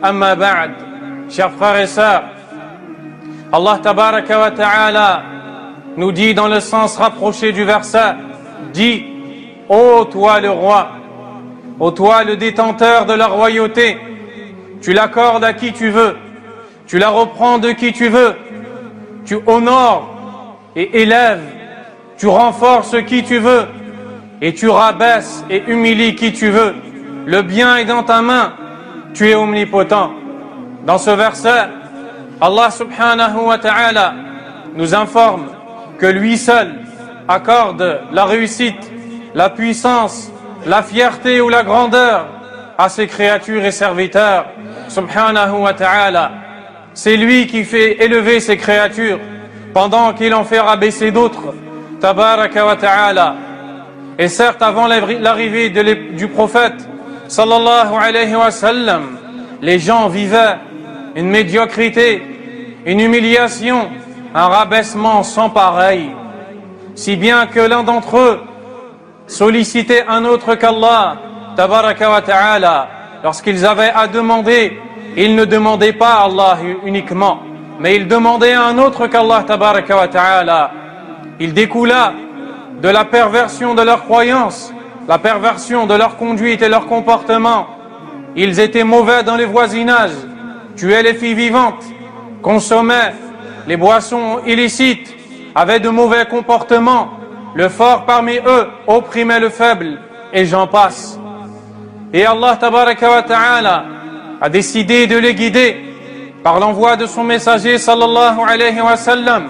Amma ba'd, chers frères et sœurs, Allah tabaraka wa ta'ala nous dit dans le sens rapproché du verset, dis, ô toi le roi, ô toi le détenteur de la royauté, tu l'accordes à qui tu veux, tu la reprends de qui tu veux, tu honores et élèves, tu renforces qui tu veux, et tu rabaisses et humilies qui tu veux. Le bien est dans ta main, tu es omnipotent. Dans ce verset, Allah subhanahu wa ta'ala nous informe que lui seul accorde la réussite, la puissance, la fierté ou la grandeur à ses créatures et serviteurs. Subhanahu wa ta'ala, c'est lui qui fait élever ses créatures pendant qu'il en fait rabaisser d'autres. Tabaraka wa ta'ala. Et certes, avant l'arrivée du prophète sallallahu alayhi wa sallam, les gens vivaient une médiocrité, une humiliation, un rabaissement sans pareil, si bien que l'un d'entre eux sollicitait un autre qu'Allah tabaraka wa ta'ala. Lorsqu'ils avaient à demander, ils ne demandaient pas à Allah uniquement, mais ils demandaient à un autre qu'Allah tabaraka wa ta'ala. Il découla de la perversion de leur croyance, la perversion de leur conduite et leur comportement. Ils étaient mauvais dans les voisinages, tuaient les filles vivantes, consommaient les boissons illicites, avaient de mauvais comportements. Le fort parmi eux opprimait le faible, et j'en passe. Et Allah tabaraka wa ta'ala a décidé de les guider par l'envoi de son messager sallallahu alayhi wa sallam.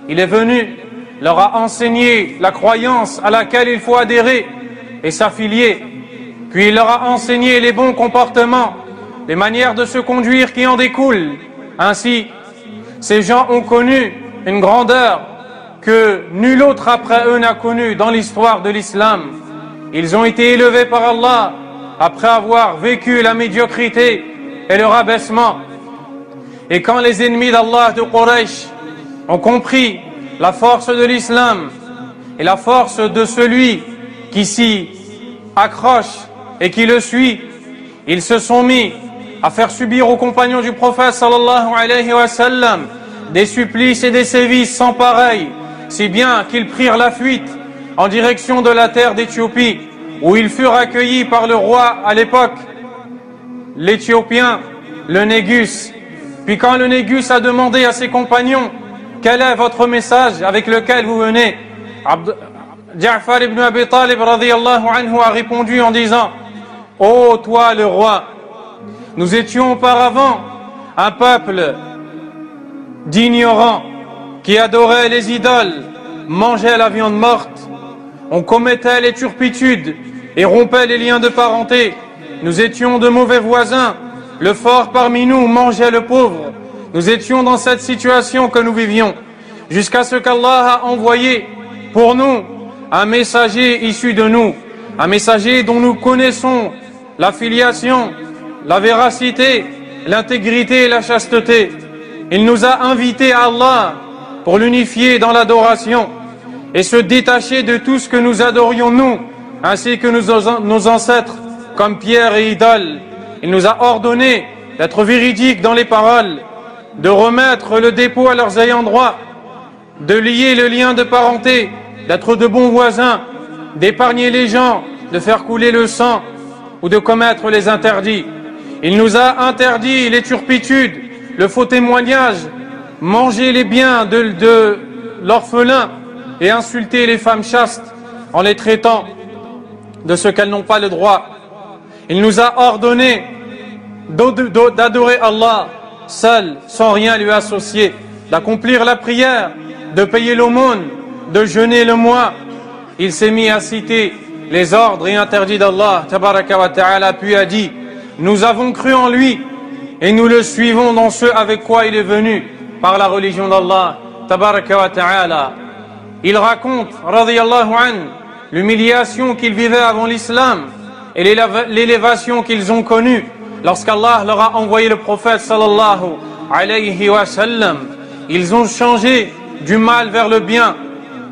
Il est venu, leur a enseigné la croyance à laquelle il faut adhérer et s'affilier. Puis il leur a enseigné les bons comportements, les manières de se conduire qui en découlent. Ainsi, ces gens ont connu une grandeur que nul autre après eux n'a connue dans l'histoire de l'islam. Ils ont été élevés par Allah après avoir vécu la médiocrité et le rabaissement. Et quand les ennemis d'Allah de Quraysh ont compris la force de l'islam et la force de celui qui s'y accroche et qui le suit, ils se sont mis à faire subir aux compagnons du prophète sallallahu alayhi wa sallam des supplices et des sévices sans pareil, si bien qu'ils prirent la fuite en direction de la terre d'Éthiopie, où ils furent accueillis par le roi à l'époque, l'Éthiopien, le Négus. Puis quand le Négus a demandé à ses compagnons, quel est votre message avec lequel vous venez, Ja'far ibn Abi Talib radiyallahu anhu a répondu en disant, ô toi le roi, nous étions auparavant un peuple d'ignorants qui adorait les idoles, mangeait la viande morte, on commettait les turpitudes et rompait les liens de parenté. Nous étions de mauvais voisins, le fort parmi nous mangeait le pauvre. Nous étions dans cette situation que nous vivions, jusqu'à ce qu'Allah a envoyé pour nous un messager issu de nous, un messager dont nous connaissons la filiation, la véracité, l'intégrité et la chasteté. Il nous a invités à Allah pour l'unifier dans l'adoration et se détacher de tout ce que nous adorions nous, ainsi que nos ancêtres, comme pierre et idole. Il nous a ordonné d'être véridiques dans les paroles, de remettre le dépôt à leurs ayants droit, de lier le lien de parenté, d'être de bons voisins, d'épargner les gens, de faire couler le sang ou de commettre les interdits. Il nous a interdit les turpitudes, le faux témoignage, manger les biens de l'orphelin et insulter les femmes chastes en les traitant de ce qu'elles n'ont pas le droit. Il nous a ordonné d'adorer Allah seul, sans rien lui associer, d'accomplir la prière, de payer l'aumône, de jeûner le mois. Il s'est mis à citer les ordres et interdits d'Allah tabaraka wa ta'ala, puis a dit, nous avons cru en lui et nous le suivons dans ce avec quoi il est venu par la religion d'Allah tabaraka wa ta'ala. Il raconte radiyallahu an l'humiliation qu'ils vivaient avant l'islam et l'élévation qu'ils ont connue lorsqu'Allah leur a envoyé le prophète sallallahu alayhi wa sallam. Ils ont changé du mal vers le bien,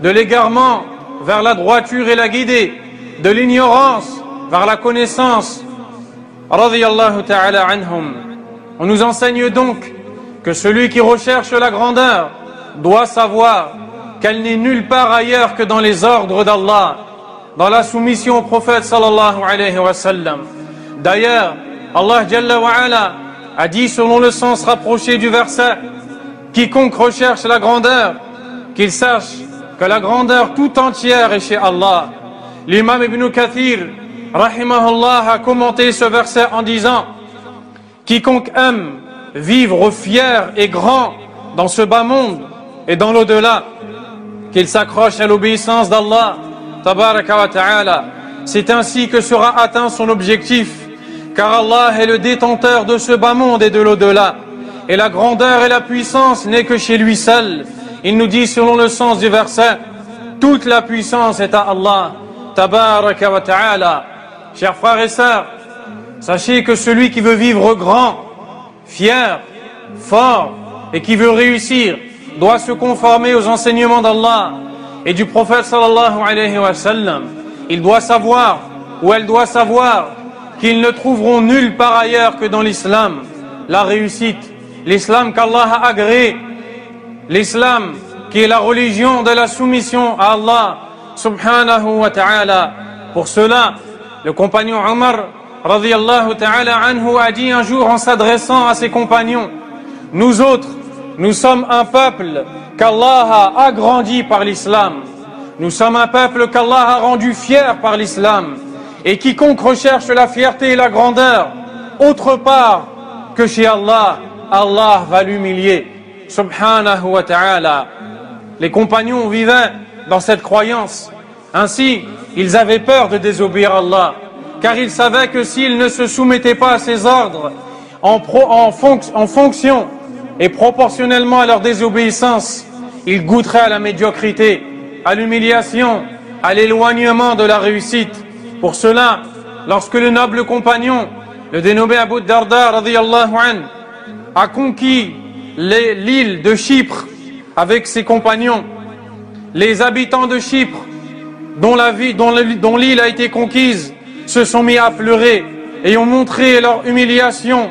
de l'égarement vers la droiture et la guidée, de l'ignorance vers la connaissance. Radiyallahu ta'ala anhum. On nous enseigne donc que celui qui recherche la grandeur doit savoir qu'elle n'est nulle part ailleurs que dans les ordres d'Allah, dans la soumission au prophète sallallahu alayhi wa sallam. D'ailleurs, Allah Jalla wa Ala a dit selon le sens rapproché du verset: quiconque recherche la grandeur, qu'il sache que la grandeur tout entière est chez Allah. L'imam Ibn Kathir, rahimahullah, a commenté ce verset en disant: quiconque aime vivre fier et grand dans ce bas monde et dans l'au-delà, qu'il s'accroche à l'obéissance d'Allah tabaraka wa ta'ala. C'est ainsi que sera atteint son objectif, car Allah est le détenteur de ce bas monde et de l'au-delà, et la grandeur et la puissance n'est que chez lui seul. Il nous dit selon le sens du verset: toute la puissance est à Allah tabaraka wa ta'ala. Chers frères et sœurs, sachez que celui qui veut vivre grand, fier, fort et qui veut réussir doit se conformer aux enseignements d'Allah et du prophète sallallahu alayhi wa sallam. Il doit savoir, ou elle doit savoir, qu'ils ne trouveront nulle part ailleurs que dans l'islam la réussite, l'islam qu'Allah a agréé, l'islam qui est la religion de la soumission à Allah subhanahu wa ta'ala. Pour cela, le compagnon Omar radiyallahu ta'ala anhu a dit un jour en s'adressant à ses compagnons: nous autres, nous sommes un peuple qu'Allah a agrandi par l'islam. Nous sommes un peuple qu'Allah a rendu fier par l'islam. Et quiconque recherche la fierté et la grandeur autre part que chez Allah, Allah va l'humilier. Subhanahu wa ta'ala. Les compagnons vivaient dans cette croyance. Ainsi, ils avaient peur de désobéir à Allah, car ils savaient que s'ils ne se soumettaient pas à ses ordres en fonction et proportionnellement à leur désobéissance, ils goûteraient à la médiocrité, à l'humiliation, à l'éloignement de la réussite. Pour cela, lorsque le noble compagnon, le dénommé Abu Darda radiyallahu anhu, a conquis l'île de Chypre avec ses compagnons, les habitants de Chypre, dont l'île a été conquise, se sont mis à pleurer et ont montré leur humiliation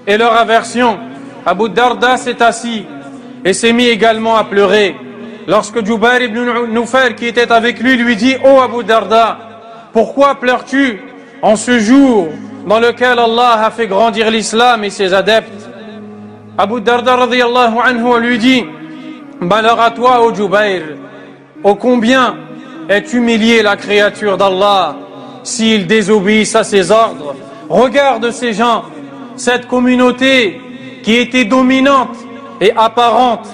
et leur aversion. Abu Darda s'est assis et s'est mis également à pleurer. Lorsque Jubair ibn Nufayl, qui était avec lui dit: « Oh Abu Darda, pourquoi pleures-tu en ce jour dans lequel Allah a fait grandir l'islam et ses adeptes ?» Abu Darda radiyallahu anhu lui dit: « Malheur à toi, ô Jubair, ô combien est humiliée la créature d'Allah s'ils désobéissent à ses ordres. Regarde ces gens, cette communauté qui était dominante et apparente.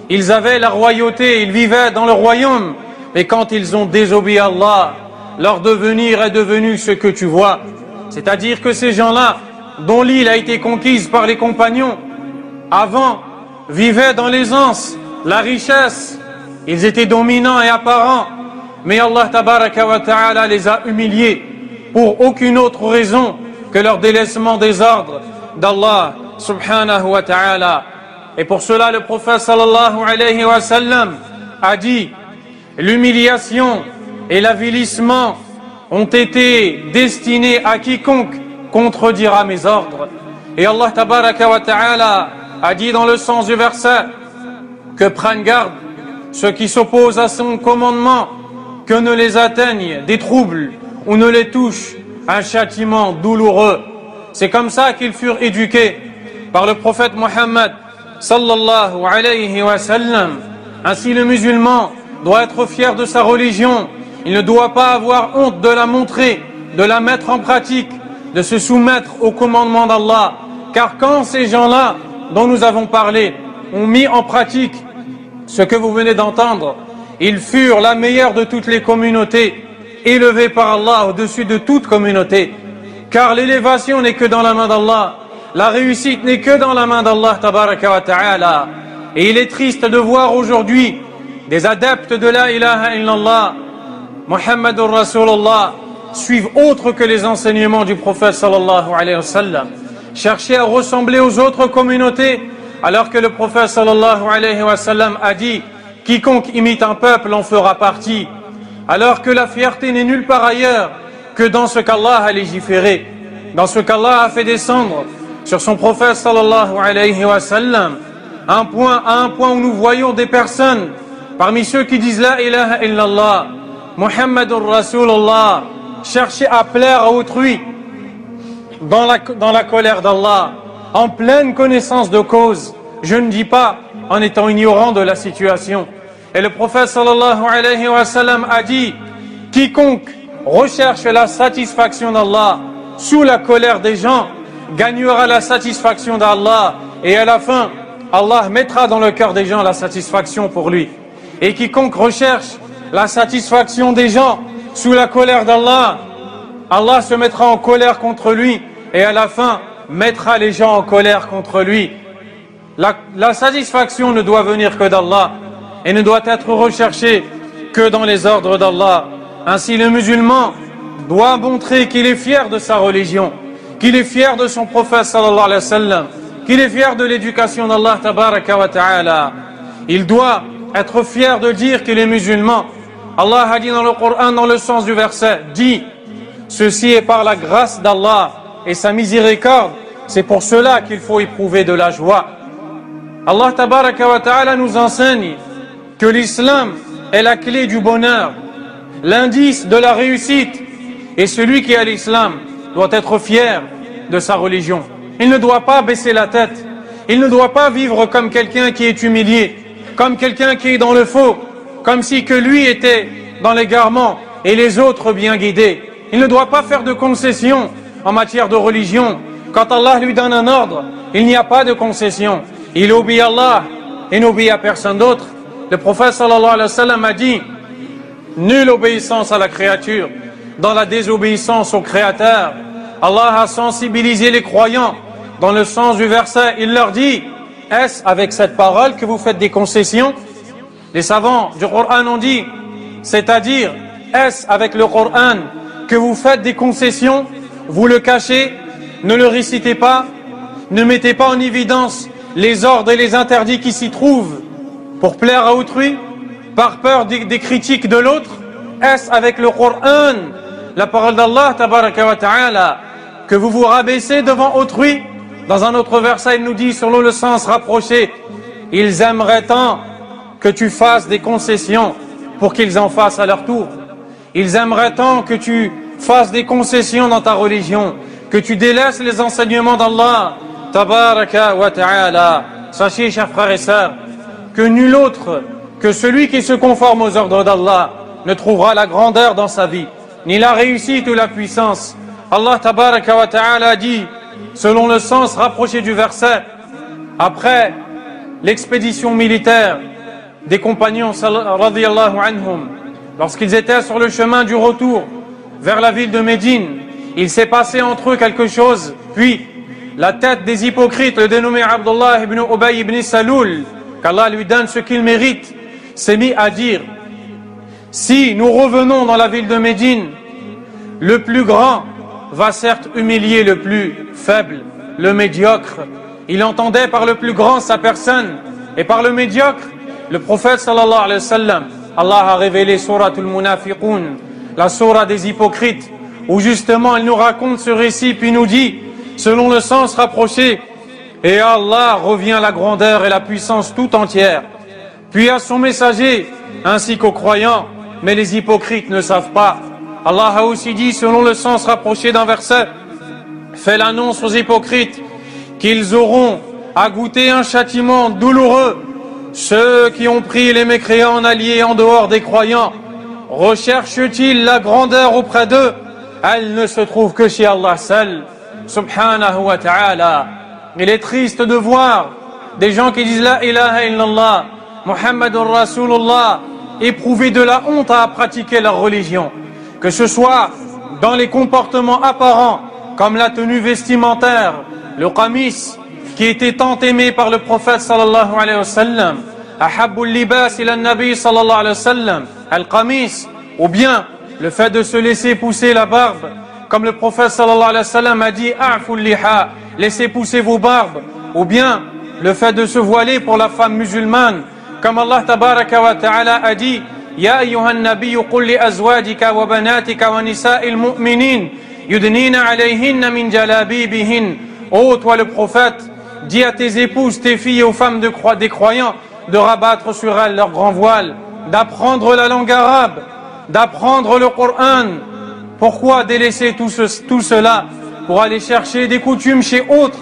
Ils avaient la royauté, ils vivaient dans le royaume, mais quand ils ont désobéi à Allah, leur devenir est devenu ce que tu vois. C'est-à-dire que ces gens-là, dont l'île a été conquise par les compagnons, avant, vivaient dans l'aisance, la richesse, ils étaient dominants et apparents, mais Allah tabaraka wa ta'ala les a humiliés pour aucune autre raison que leur délaissement des ordres d'Allah subhanahu wa ta'ala. Et pour cela, le prophète sallallahu alayhi wa sallam a dit: l'humiliation et l'avilissement ont été destinés à quiconque contredira mes ordres. Et Allah tabaraka wa ta'ala a dit dans le sens du verset que prennent garde ceux qui s'opposent à son commandement, que ne les atteignent des troubles ou ne les touche un châtiment douloureux. C'est comme ça qu'ils furent éduqués par le prophète Mohammed sallallahu alayhi wa sallam. Ainsi, le musulman doit être fier de sa religion. Il ne doit pas avoir honte de la montrer, de la mettre en pratique, de se soumettre au commandement d'Allah. Car quand ces gens-là dont nous avons parlé ont mis en pratique ce que vous venez d'entendre, ils furent la meilleure de toutes les communautés, élevés par Allah au-dessus de toute communauté. Car l'élévation n'est que dans la main d'Allah, la réussite n'est que dans la main d'Allah tabaraka wa ta'ala. Et il est triste de voir aujourd'hui des adeptes de la ilaha illallah, Muhammadur Rasulullah, suivent autre que les enseignements du prophète sallallahu alayhi wa sallam, chercher à ressembler aux autres communautés, alors que le prophète sallallahu alayhi wa sallam a dit: quiconque imite un peuple en fera partie. Alors que la fierté n'est nulle part ailleurs que dans ce qu'Allah a légiféré, dans ce qu'Allah a fait descendre sur son prophète sallallahu alayhi wa sallam, à un point où nous voyons des personnes parmi ceux qui disent la ilaha illallah, Muhammadur Rasulullah, chercher à plaire à autrui dans la colère d'Allah, en pleine connaissance de cause. Je ne dis pas en étant ignorant de la situation. Et le prophète sallallahu alayhi wa sallam a dit, quiconque recherche la satisfaction d'Allah sous la colère des gens gagnera la satisfaction d'Allah, et à la fin Allah mettra dans le cœur des gens la satisfaction pour lui. Et quiconque recherche la satisfaction des gens sous la colère d'Allah, Allah se mettra en colère contre lui, et à la fin mettra les gens en colère contre lui. La satisfaction ne doit venir que d'Allah et ne doit être recherchée que dans les ordres d'Allah. Ainsi le musulman doit montrer qu'il est fier de sa religion, qu'il est fier de son prophète sallallahu alayhi wa sallam, qu'il est fier de l'éducation d'Allah tabaraka wa ta'ala. Il doit être fier de dire qu'il est musulman. Allah a dit dans le Coran, dans le sens du verset, dit, ceci est par la grâce d'Allah et sa miséricorde, c'est pour cela qu'il faut éprouver de la joie. Allah tabaraka wa ta'ala nous enseigne que l'islam est la clé du bonheur, l'indice de la réussite, et celui qui a l'islam doit être fier de sa religion. Il ne doit pas baisser la tête, il ne doit pas vivre comme quelqu'un qui est humilié, comme quelqu'un qui est dans le faux, comme si que lui était dans l'égarement et les autres bien guidés. Il ne doit pas faire de concessions en matière de religion. Quand Allah lui donne un ordre, il n'y a pas de concession. Il obéit à Allah et n'obéit à personne d'autre. Le prophète sallallahu alayhi wa sallam a dit, nulle obéissance à la créature dans la désobéissance au Créateur. Allah a sensibilisé les croyants dans le sens du verset. Il leur dit, est-ce avec cette parole que vous faites des concessions? Les savants du Coran ont dit, c'est-à-dire, est-ce avec le Coran que vous faites des concessions? Vous le cachez, ne le récitez pas, ne mettez pas en évidence les ordres et les interdits qui s'y trouvent pour plaire à autrui, par peur des critiques de l'autre. Est-ce avec le Coran, la parole d'Allah tabaraka wa ta'ala, que vous vous rabaissez devant autrui? Dans un autre verset, il nous dit, selon le sens rapproché, ils aimeraient tant que tu fasses des concessions pour qu'ils en fassent à leur tour. Ils aimeraient tant que tu fasses des concessions dans ta religion, que tu délaisses les enseignements d'Allah tabaraka wa ta'ala. Sachez, chers frères et sœurs, que nul autre que celui qui se conforme aux ordres d'Allah ne trouvera la grandeur dans sa vie, ni la réussite ou la puissance. Allah tabaraka wa ta'ala dit, selon le sens rapproché du verset, après l'expédition militaire des compagnons radiyallahu anhum, lorsqu'ils étaient sur le chemin du retour vers la ville de Médine, il s'est passé entre eux quelque chose, puis la tête des hypocrites, le dénommé Abdullah ibn Ubay ibn Saloul, qu'Allah lui donne ce qu'il mérite, s'est mis à dire, si nous revenons dans la ville de Médine, le plus grand va certes humilier le plus faible, le médiocre. Il entendait par le plus grand sa personne, et par le médiocre, le prophète sallallahu alayhi wa sallam. Allah a révélé Suratul Munafiqun, la sourate des hypocrites, où justement il nous raconte ce récit, puis nous dit, selon le sens rapproché, et à Allah revient la grandeur et la puissance tout entière, puis à son messager, ainsi qu'aux croyants, mais les hypocrites ne savent pas. Allah a aussi dit, selon le sens rapproché d'un verset, fait l'annonce aux hypocrites qu'ils auront à goûter un châtiment douloureux. Ceux qui ont pris les mécréants en alliés en dehors des croyants, recherchent-ils la grandeur auprès d'eux? Elle ne se trouve que chez Allah seul, subhanahu wa ta'ala. Il est triste de voir des gens qui disent la ilaha illallah, Muhammadur Rasulullah, éprouver de la honte à pratiquer leur religion. Que ce soit dans les comportements apparents, comme la tenue vestimentaire, le qamis, qui était tant aimé par le prophète sallallahu alayhi wa sallam, ahabbul libas ila nabi sallallahu alayhi wa sallam, al-qamis, ou bien le fait de se laisser pousser la barbe, comme le prophète sallallahu alayhi wa sallam a dit, a'ful liha, laissez pousser vos barbes, ou bien le fait de se voiler pour la femme musulmane, comme Allah tabaraka wa ta'ala a dit, ya ayyuhan nabiyyu qul li azwajika wa banatika wa nisa'il mu'minin yudnina alayhinna min jalabibihin ô toi le prophète, dis à tes épouses, tes filles et aux femmes des croyants de rabattre sur elles leur grand voile, d'apprendre la langue arabe, d'apprendre le Coran. Pourquoi délaisser tout cela pour aller chercher des coutumes chez autres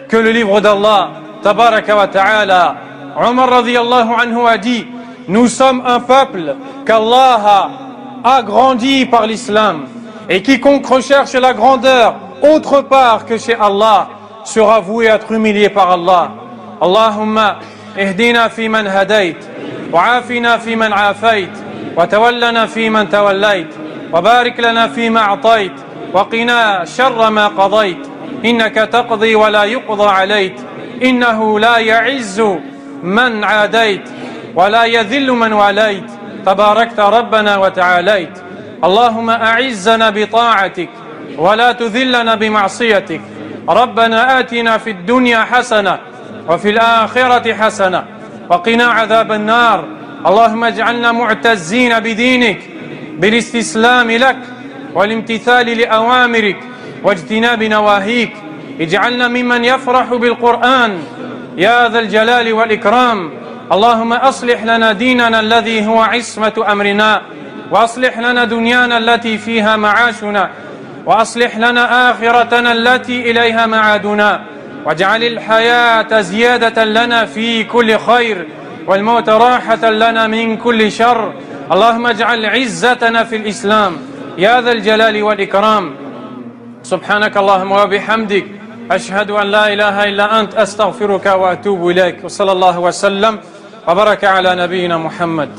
que le livre d'Allah tabaraka wa ta'ala? Omar radiyallahu anhu a dit: nous sommes un peuple qu'Allah a agrandi par l'islam, et quiconque recherche la grandeur autre part que chez Allah sera voué à être humilié par Allah. Allahumma ihdina fi man hadayt, wa afina fi man afayt, wa tawallana fi man tawallayt, wa barik lana fi ma a'tayt, wa qina sharra ma qadayt, innaka taqdi wa la yuqda alayt, innahu la ya'izzu man adayt, wa la yadhillu man walayt, tabarakta rabbana wa ta'alayt. اللهم أعزنا بطاعتك ولا تذلنا بمعصيتك. ربنا آتنا في الدنيا حسنة وفي الآخرة حسنة وقنا عذاب النار. اللهم اجعلنا معتزين بدينك بالاستسلام لك والامتثال لأوامرك واجتناب نواهيك. اجعلنا ممن يفرح بالقرآن يا ذا الجلال والإكرام. اللهم أصلح لنا ديننا الذي هو عصمة أمرنا، وأصلح لنا دنيانا التي فيها معاشنا، وأصلح لنا آخرتنا التي إليها معادنا، واجعل الحياة زيادة لنا في كل خير والموت راحة لنا من كل شر. اللهم اجعل عزتنا في الإسلام يا ذا الجلال والإكرام. سبحانك اللهم وبحمدك أشهد أن لا إله إلا أنت أستغفرك وأتوب إليك. وصلى الله وسلم وبارك على نبينا محمد.